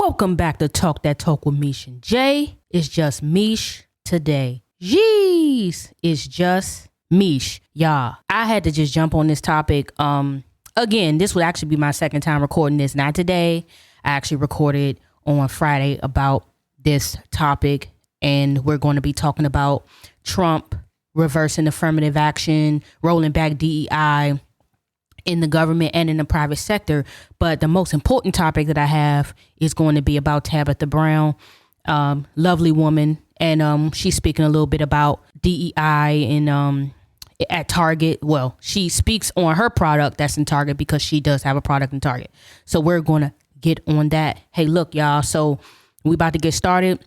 Welcome back to Talk That Talk with Mish and Jay. It's just Mish today. Jeez, it's just Mish. Y'all, I had to just jump on this topic. Again, this would actually be my second time recording this. Not today. I actually recorded on Friday about this topic, and we're going to be talking about Trump reversing affirmative action, rolling back DEI in the government and in the private sector. But the most important topic that I have is going to be about Tabitha Brown, lovely woman. And she's speaking a little bit about DEI and at Target. Well, she speaks on her product that's in Target because she does have a product in Target. So we're going to get on that. Hey, look, y'all. So we about to get started.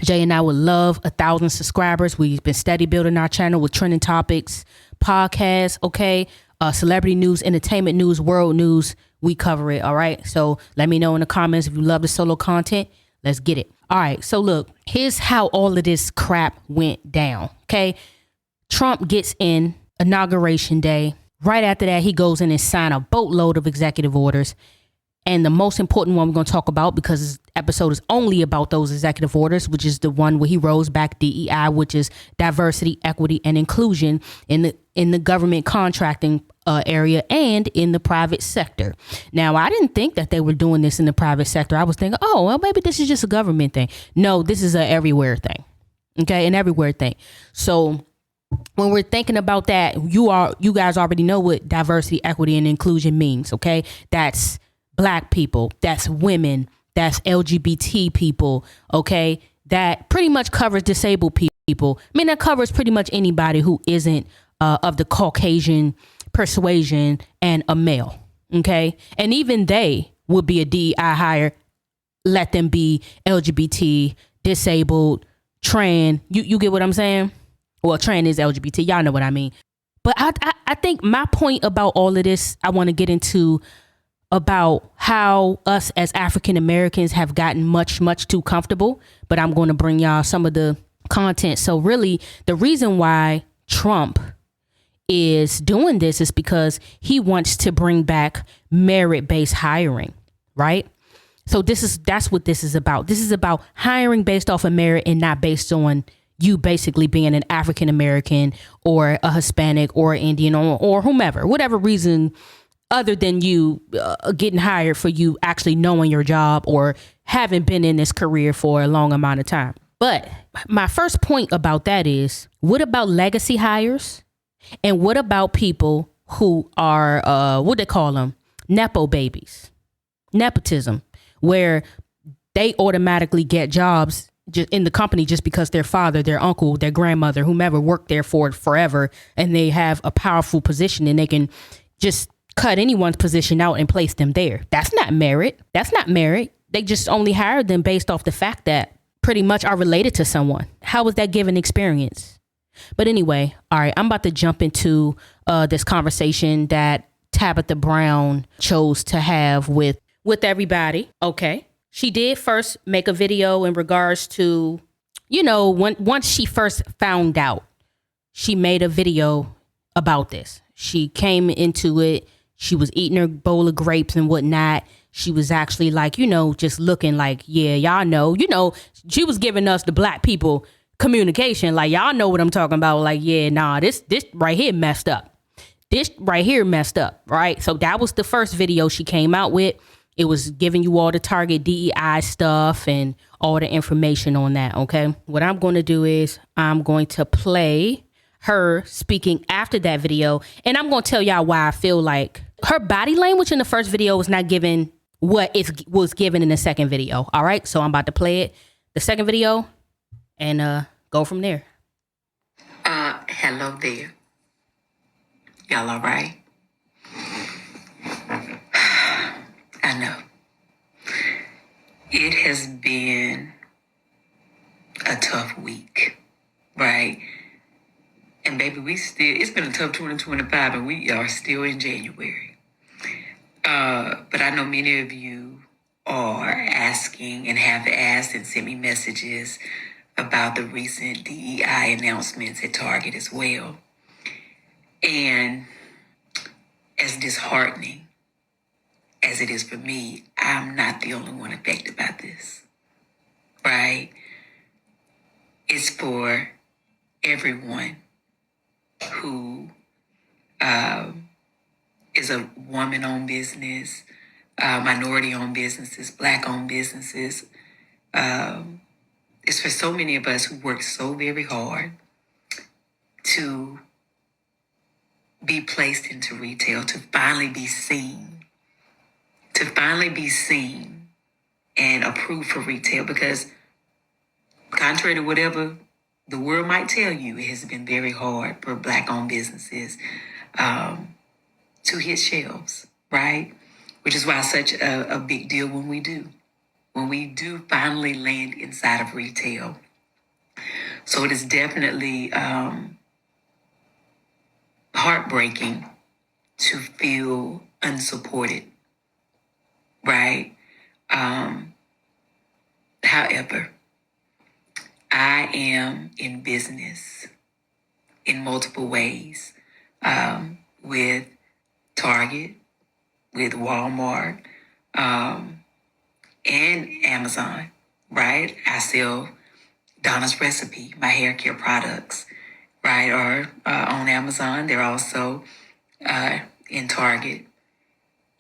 Jay and I would love 1,000 subscribers. We've been steady building our channel with trending topics, podcasts, okay? Celebrity news, entertainment news, world news. We cover it. All right. So let me know in the comments if you love the solo content. Let's get it. All right. So look, here's how all of this crap went down. Okay. Trump gets in inauguration day. Right after that, he goes in and sign a boatload of executive orders. And the most important one we're going to talk about, because this episode is only about those executive orders, which is the one where he rolls back DEI, which is diversity, equity, and inclusion in the government contracting area and in the private sector. Now, I didn't think that they were doing this in the private sector. I was thinking, oh, well, maybe this is just a government thing. No, this is a everywhere thing. Okay, an everywhere thing. So when we're thinking about that, you guys already know what diversity, equity, and inclusion means. Okay, that's Black people, that's women, that's LGBT people, okay? That pretty much covers disabled people. I mean, that covers pretty much anybody who isn't of the Caucasian persuasion and a male, okay? And even they would be a DEI hire, let them be LGBT, disabled, trans. You get what I'm saying? Well, trans is LGBT. Y'all know what I mean. But I think my point about all of this, I want to get into about how us as African Americans have gotten much too comfortable. But I'm going to bring y'all some of the content. So really, the reason why Trump is doing this is because he wants to bring back merit-based hiring, right? So that's what this is about. This is about hiring based off of merit and not based on you basically being an African American or a Hispanic or Indian or whomever, whatever reason other than you getting hired for you actually knowing your job or having been in this career for a long amount of time. But my first point about that is, what about legacy hires? And what about people who are, what they call them? Nepo babies, nepotism, where they automatically get jobs just in the company just because their father, their uncle, their grandmother, whomever worked there for forever, and they have a powerful position and they can just cut anyone's position out and place them there. That's not merit. That's not merit. They just only hired them based off the fact that pretty much are related to someone. How was that given experience? But anyway, all right, I'm about to jump into this conversation that Tabitha Brown chose to have with everybody. Okay. She did first make a video in regards to, once she first found out, she made a video about this. She came into it. She was eating her bowl of grapes and whatnot. She was actually like, just looking like, yeah, y'all know, she was giving us the Black people communication. Like, y'all know what I'm talking about. Like, yeah, nah, this right here messed up. This right here messed up. Right. So that was the first video she came out with. It was giving you all the Target DEI stuff and all the information on that. OK, what I'm going to do is I'm going to play her speaking after that video. And I'm going to tell y'all why I feel like her body language in the first video was not given what it was given in the second video. All right. So I'm about to play it, the second video, and go from there. Hello there. Y'all all right? I know. It has been a tough week, right? And baby, it's been a tough 2025 and we are still in January. But I know many of you are asking and have asked and sent me messages about the recent DEI announcements at Target as well. And as disheartening as it is for me, I'm not the only one affected by this, right? It's for everyone who is a woman-owned business, minority-owned businesses, Black-owned businesses. It's for so many of us who work so very hard to be placed into retail, to finally be seen and approved for retail. Because contrary to whatever the world might tell you, it has been very hard for Black-owned businesses to hit shelves, right? Which is why it's such a big deal when we do finally land inside of retail. So it is definitely heartbreaking to feel unsupported, right? However, I am in business in multiple ways with Target, with Walmart, and Amazon, right? I sell Donna's Recipe, my hair care products, right, are on Amazon. They're also in Target.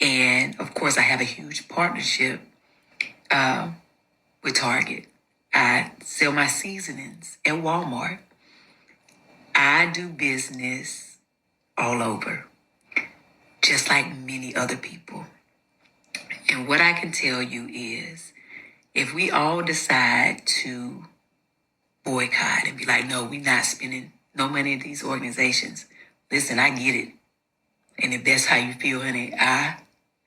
And of course, I have a huge partnership with Target. I sell my seasonings at Walmart. I do business all over, just like many other people. And what I can tell you is, if we all decide to boycott and be like, no, we're not spending no money at these organizations. Listen, I get it. And if that's how you feel, honey, I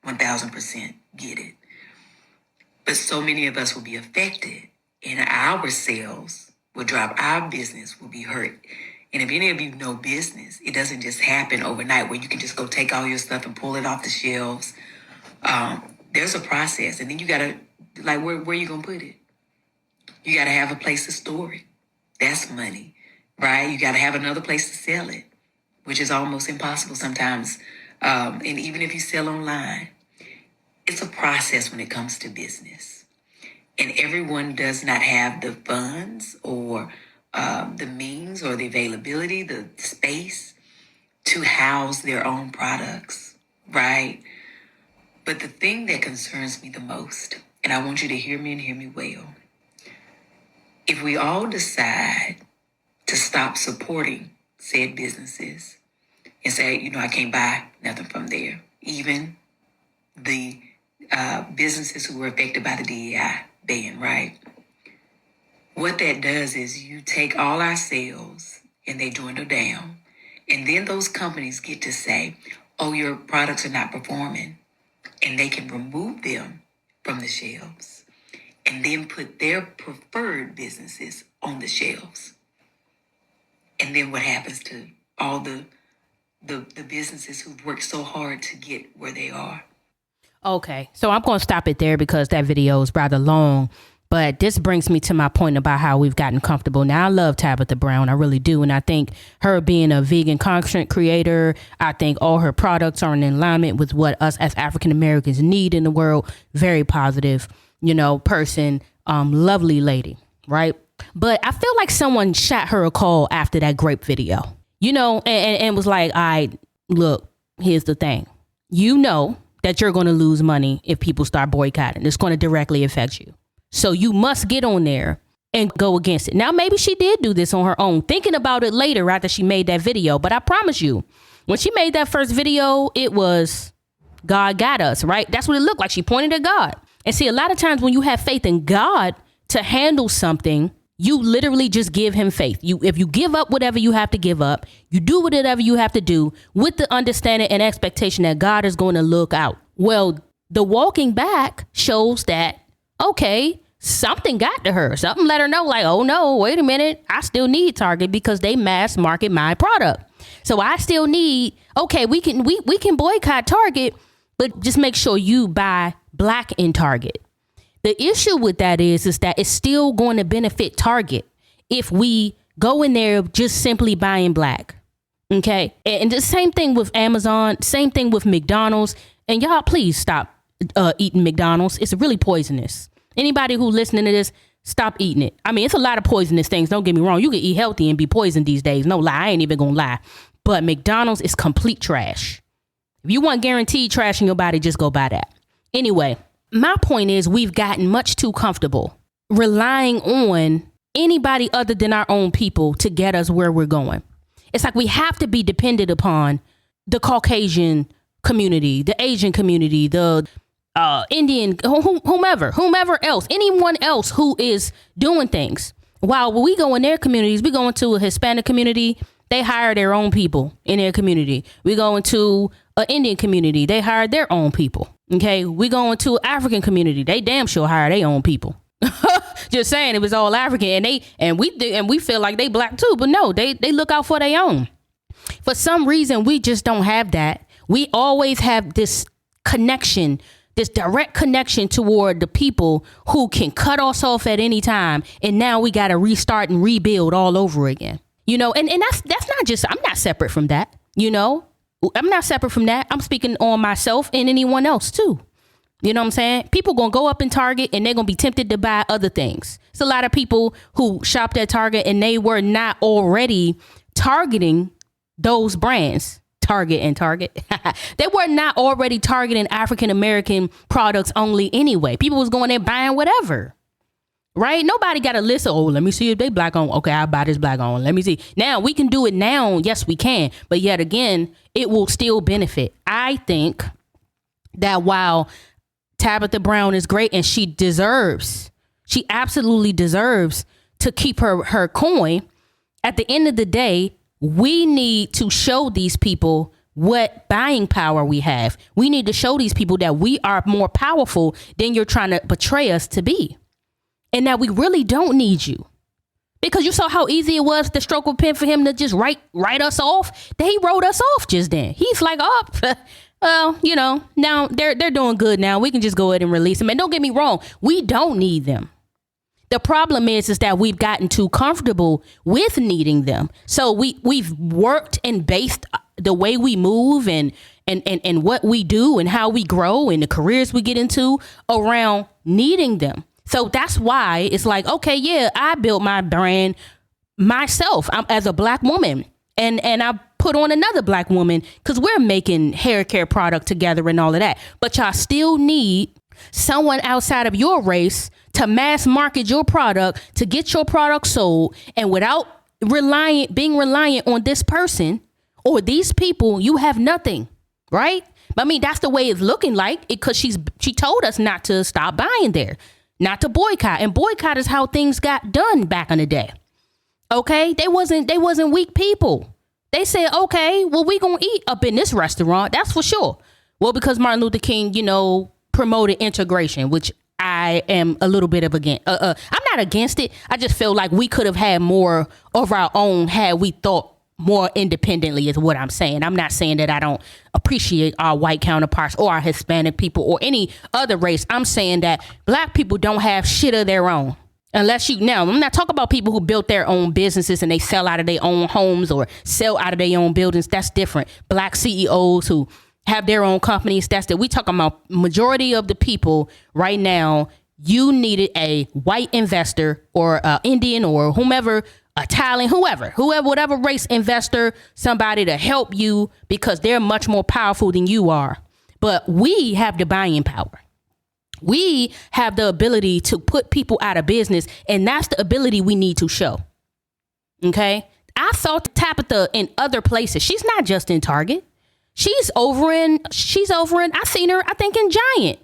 1000% get it. But so many of us will be affected, and our sales will drop. Our business will be hurt. And if any of you know business, it doesn't just happen overnight where you can just go take all your stuff and pull it off the shelves. There's a process, and then you gotta, like, where you gonna put it? You gotta have a place to store it. That's money, right? You gotta have another place to sell it, which is almost impossible sometimes. And even if you sell online, it's a process when it comes to business. And everyone does not have the funds or the means or the availability, the space to house their own products, right? But the thing that concerns me the most, and I want you to hear me and hear me well, if we all decide to stop supporting said businesses and say, I can't buy nothing from there, even the businesses who were affected by the DEI ban, right? What that does is you take all our sales and they dwindle down. And then those companies get to say, oh, your products are not performing. And they can remove them from the shelves and then put their preferred businesses on the shelves. And then what happens to all the businesses who've worked so hard to get where they are? Okay, so I'm going to stop it there because that video is rather long. But this brings me to my point about how we've gotten comfortable. Now, I love Tabitha Brown. I really do. And I think her being a vegan content creator, I think all her products are in alignment with what us as African Americans need in the world. Very positive, person, lovely lady, right? But I feel like someone shot her a call after that grape video, and was like, all right, look, here's the thing. That you're going to lose money if people start boycotting. It's going to directly affect you. So you must get on there and go against it. Now, maybe she did do this on her own, thinking about it later after she made that video. But I promise you, when she made that first video, it was God got us, right? That's what it looked like. She pointed at God. And see, a lot of times when you have faith in God to handle something, you literally just give him faith. If you give up whatever you have to give up, you do whatever you have to do with the understanding and expectation that God is going to look out. Well, the walking back shows that, okay, something got to her. Something let her know, like, oh no, wait a minute. I still need Target because they mass market my product. So I still need, okay, we can boycott Target, but just make sure you buy Black in Target. The issue with that is that it's still going to benefit Target if we go in there just simply buying Black. Okay. And the same thing with Amazon, same thing with McDonald's. And y'all, please stop eating McDonald's. It's really poisonous. Anybody who listening to this, stop eating it. I mean, it's a lot of poisonous things. Don't get me wrong. You can eat healthy and be poisoned these days. No lie. I ain't even gonna lie. But McDonald's is complete trash. If you want guaranteed trash in your body, just go buy that. Anyway, my point is we've gotten much too comfortable relying on anybody other than our own people to get us where we're going. It's like we have to be dependent upon the Caucasian community, the Asian community, the Indian, whomever else, anyone else who is doing things. While we go in their communities, we go into a Hispanic community, they hire their own people in their community. We go into an Indian community, they hire their own people. Okay, we go into an African community, they damn sure hire their own people. Just saying, it was all African, and we feel like they black too, but no, they look out for their own. For some reason, we just don't have that. We always have this connection, this direct connection toward the people who can cut us off at any time, and now we got to restart and rebuild all over again. You know, and that's not just, I'm not separate from that. You know, I'm not separate from that. I'm speaking on myself and anyone else too. You know what I'm saying? People going to go up in Target and they're going to be tempted to buy other things. It's a lot of people who shopped at Target and they were not already targeting those brands. Target. They were not already targeting African-American products only anyway. People was going there buying whatever. Right? Nobody got a list of, oh, let me see if they black on. Okay, I'll buy this black on. Let me see. Now we can do it now. Yes, we can. But yet again, it will still benefit. I think that while Tabitha Brown is great and she absolutely deserves to keep her coin, at the end of the day, we need to show these people what buying power we have. We need to show these people that we are more powerful than you're trying to portray us to be. And that we really don't need you. Because you saw how easy it was to stroke a pen for him to just write us off. He wrote us off just then. He's like, oh, well, you know, now they're doing good now. We can just go ahead and release them. And don't get me wrong, we don't need them. The problem is that we've gotten too comfortable with needing them. So we've worked and based the way we move and what we do and how we grow and the careers we get into around needing them. So that's why it's like, okay, yeah, I built my brand myself. I'm as a black woman and I put on another black woman because we're making hair care product together and all of that. But y'all still need someone outside of your race to mass market your product, to get your product sold. And without being reliant on this person or these people, you have nothing. Right. But I mean, that's the way it's looking like it because she told us not to stop buying there. Not to boycott. And boycott is how things got done back in the day. OK, they wasn't weak people. They said, OK, well, we going to eat up in this restaurant. That's for sure. Well, because Martin Luther King, you know, promoted integration, which I am a little bit of against. I'm not against it. I just feel like we could have had more of our own had we thought more independently is what I'm saying. I'm not saying that I don't appreciate our white counterparts or our Hispanic people or any other race. I'm saying that black people don't have shit of their own. Unless now, I'm not talking about people who built their own businesses and they sell out of their own homes or sell out of their own buildings. That's different. Black CEOs who have their own companies. That's that. We talking about majority of the people right now. You needed a white investor or Indian or whomever, Italian, whoever, whatever race investor, somebody to help you because they're much more powerful than you are. But we have the buying power. We have the ability to put people out of business. And that's the ability we need to show. OK, I saw Tabitha in other places. She's not just in Target. She's over in I seen her, I think, in Giant.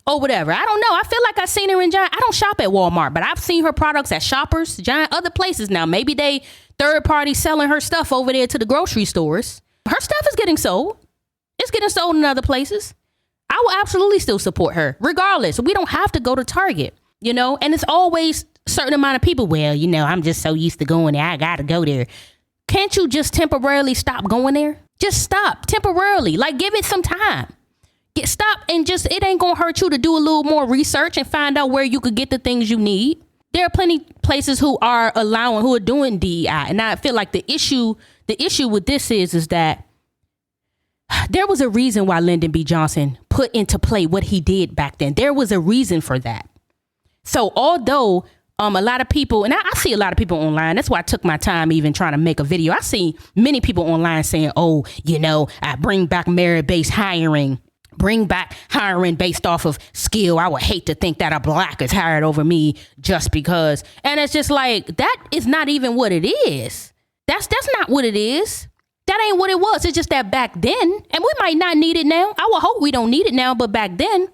Or whatever. I don't know. I feel like I've seen her in Giant. I don't shop at Walmart, but I've seen her products at Shoppers, Giant, other places now. Maybe they third party selling her stuff over there to the grocery stores. Her stuff is getting sold. It's getting sold in other places. I will absolutely still support her regardless. We don't have to go to Target, you know, and it's always a certain amount of people. Well, you know, I'm just so used to going there. I got to go there. Can't you just temporarily stop going there? Just stop temporarily. Like give it some time. Stop and just, it ain't going to hurt you to do a little more research and find out where you could get the things you need. There are plenty places who are doing DEI. And I feel like the issue with this is that there was a reason why Lyndon B. Johnson put into play what he did back then. There was a reason for that. So although a lot of people, and I see a lot of people online, that's why I took my time even trying to make a video. I see many people online saying, oh, I bring back merit-based hiring, bring back hiring based off of skill. I would hate to think that a black is hired over me just because. And it's just like, that is not even what it is. That's not what it is. That ain't what it was. It's just that back then, and we might not need it now. I would hope we don't need it now, but back then,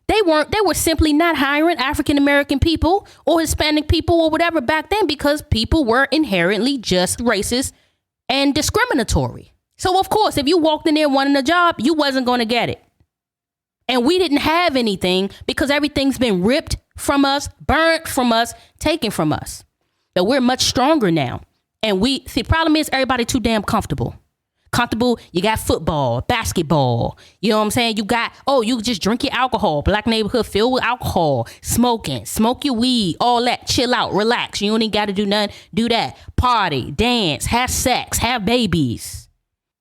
they were simply not hiring African-American people or Hispanic people or whatever back then because people were inherently just racist and discriminatory. So of course, if you walked in there wanting a job, you wasn't going to get it. And we didn't have anything because everything's been ripped from us, burnt from us, taken from us. But we're much stronger now. And the problem is everybody too damn comfortable. You got football, basketball. You know what I'm saying? You can just drink your alcohol. Black neighborhood filled with alcohol, smoking, smoke your weed, all that. Chill out, relax. You ain't got to do nothing. Do that. Party, dance, have sex, have babies.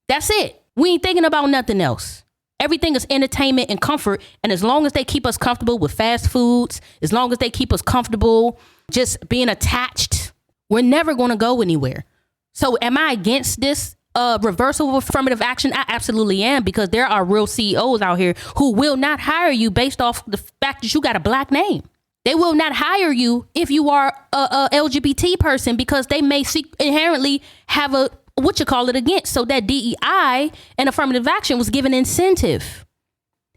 That's it. We ain't thinking about nothing else. Everything is entertainment and comfort. And as long as they keep us comfortable with fast foods, as long as they keep us comfortable just being attached, we're never going to go anywhere. So am I against this reversal of affirmative action? I absolutely am, because there are real CEOs out here who will not hire you based off the fact that you got a black name. They will not hire you if you are a LGBT person because they may inherently have against. So that DEI and affirmative action was given incentive.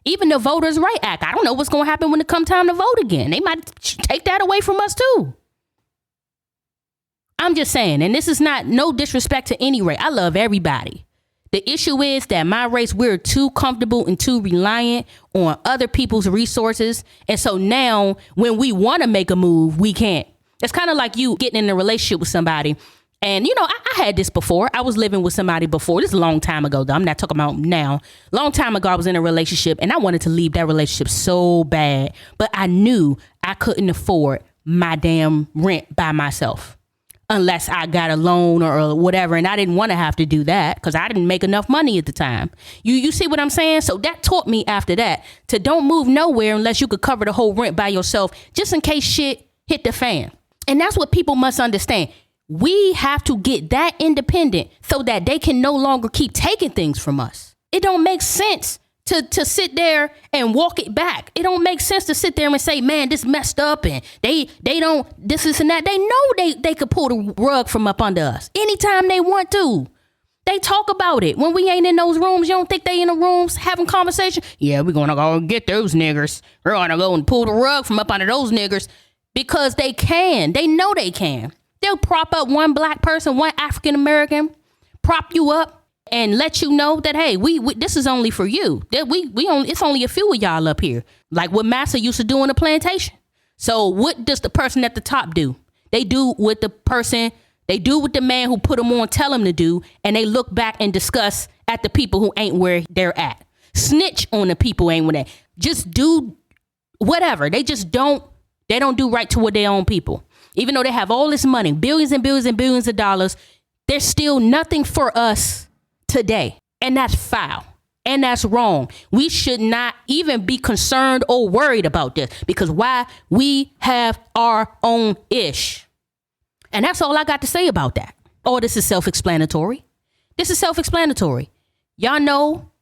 Even the Voters' Right Act. I don't know what's going to happen when it comes time to vote again. They might take that away from us too. I'm just saying, and this is no disrespect to any race. I love everybody. The issue is that my race, we're too comfortable and too reliant on other people's resources. And so now when we want to make a move, we can't. It's kind of like you getting in a relationship with somebody. And, I had this before. I was living with somebody before. This is a long time ago, though. I'm not talking about now. Long time ago, I was in a relationship and I wanted to leave that relationship so bad. But I knew I couldn't afford my damn rent by myself unless I got a loan or whatever. And I didn't want to have to do that because I didn't make enough money at the time. You see what I'm saying? So that taught me after that to don't move nowhere unless you could cover the whole rent by yourself, just in case shit hit the fan. And that's what people must understand. We have to get that independent so that they can no longer keep taking things from us. It don't make sense to sit there and walk it back. It don't make sense to sit there and say, man, this messed up and they don't this and that. They know they could pull the rug from up under us anytime they want to. They talk about it. When we ain't in those rooms, you don't think they in the rooms having conversation? Yeah, we're going to go get those niggers. We're going to go and pull the rug from up under those niggers because they can. They know they can. They'll prop up one black person, one African American, prop you up and let you know that, hey, we this is only for you. That it's only a few of y'all up here, like what Massa used to do on the plantation. So what does the person at the top do? They do what the man who put them on tell them to do, and they look back and discuss at the people who ain't where they're at. Snitch on the people who ain't where they. Just do whatever. They don't do right toward their own people. Even though they have all this money, billions and billions and billions of dollars, there's still nothing for us today. And that's foul. And that's wrong. We should not even be concerned or worried about this because why? We have our own ish. And that's all I got to say about that. Oh, this is self-explanatory. Y'all know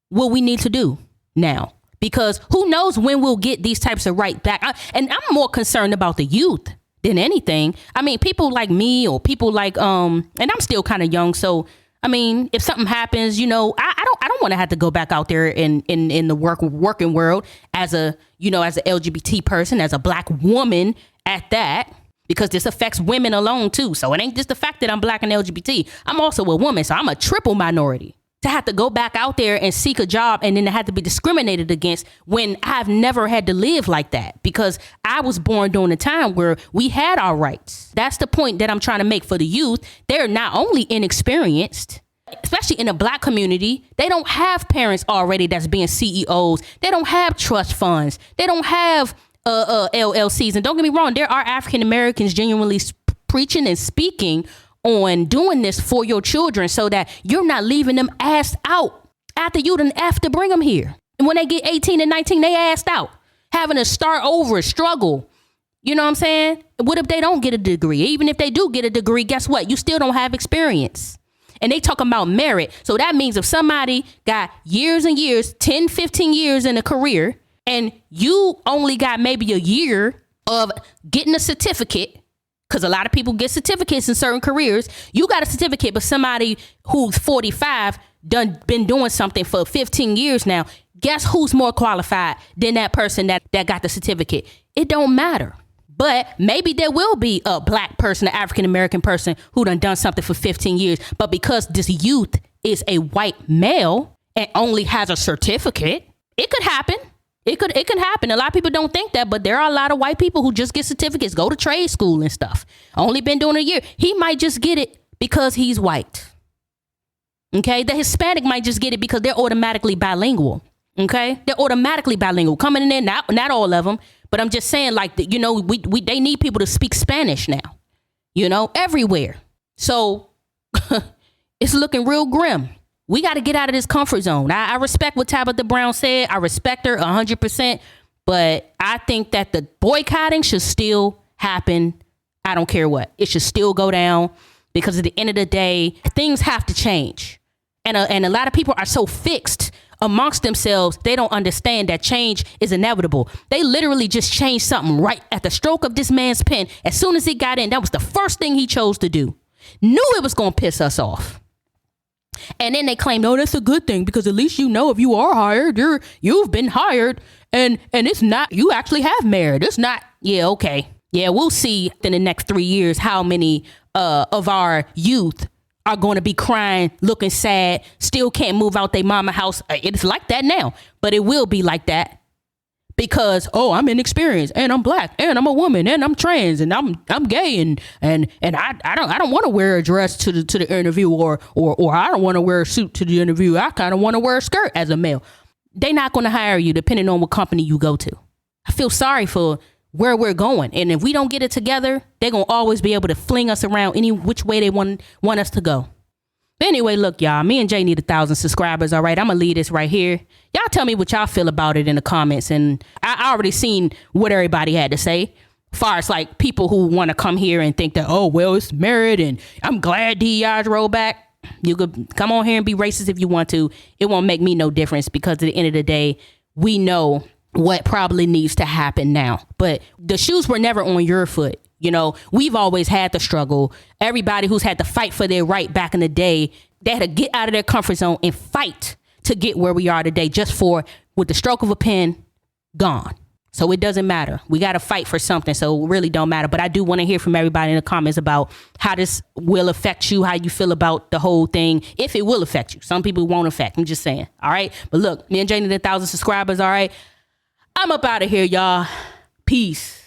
what we need to do now because who knows when we'll get these types of right back. And I'm more concerned about the youth than anything. I mean, people like me or people like, and I'm still kind of young. So, I mean, if something happens, I don't want to have to go back out there in the working world as a LGBT person, as a black woman at that, because this affects women alone too. So it ain't just the fact that I'm black and LGBT. I'm also a woman. So I'm a triple minority. To have to go back out there and seek a job and then to have to be discriminated against when I've never had to live like that because I was born during a time where we had our rights. That's the point that I'm trying to make for the youth. They're not only inexperienced, especially in the black community, they don't have parents already that's being CEOs. They don't have trust funds. They don't have LLCs. And don't get me wrong, there are African Americans genuinely preaching and speaking on doing this for your children so that you're not leaving them assed out after you done have to bring them here. when they get 18 and 19, they assed out, having to start over, struggle. You know what I'm saying? What if they don't get a degree? Even if they do get a degree, guess what? You still don't have experience. And they talking about merit. So that means if somebody got years and years, 10, 15 years in a career, and you only got maybe a year of getting a certificate, because a lot of people get certificates in certain careers. You got a certificate, but somebody who's 45 been doing something for 15 years now. Guess who's more qualified than that person that got the certificate? It don't matter. But maybe there will be a black person, an African-American person who done something for 15 years. But because this youth is a white male and only has a certificate, it could happen. It could happen. A lot of people don't think that, but there are a lot of white people who just get certificates, go to trade school and stuff. Only been doing a year. He might just get it because he's white. Okay. The Hispanic might just get it because they're automatically bilingual. Okay. They're automatically bilingual coming in there. Not all of them, but I'm just saying, like, they need people to speak Spanish now, everywhere. So it's looking real grim. We got to get out of this comfort zone. I respect what Tabitha Brown said. I respect her 100%. But I think that the boycotting should still happen. I don't care what. It should still go down, because at the end of the day, things have to change. And a lot of people are so fixed amongst themselves, they don't understand that change is inevitable. They literally just changed something right at the stroke of this man's pen. As soon as he got in, that was the first thing he chose to do. Knew it was going to piss us off. And then they claim, no, that's a good thing, because at least if you are hired, you've been hired, and it's not, you actually have merit. It's not, yeah, okay. Yeah, we'll see in the next 3 years how many of our youth are going to be crying, looking sad, still can't move out their mama house. It's like that now, but it will be like that because, I'm inexperienced and I'm black and I'm a woman and I'm trans and I'm gay and I don't want to wear a dress to the interview or I don't want to wear a suit to the interview. I kind of want to wear a skirt as a male. They're not going to hire you depending on what company you go to. I feel sorry for where we're going. And if we don't get it together, they're going to always be able to fling us around any which way they want us to go. But anyway, look, y'all, me and Jay need 1,000 subscribers. All right, I'm going to leave this right here. Y'all tell me what y'all feel about it in the comments. And I already seen what everybody had to say. As far as like people who want to come here and think that, it's merit and I'm glad DEI's rollback. You could come on here and be racist if you want to. It won't make me no difference, because at the end of the day, we know what probably needs to happen now. But the shoes were never on your foot. We've always had the struggle. Everybody who's had to fight for their right back in the day, they had to get out of their comfort zone and fight to get where we are today, just for, with the stroke of a pen, gone. So it doesn't matter. We got to fight for something. So it really don't matter. But I do want to hear from everybody in the comments about how this will affect you, how you feel about the whole thing, if it will affect you. Some people won't affect. I'm just saying. All right. But look, me and Jay need 1,000 subscribers. All right. I'm up out of here, y'all. Peace.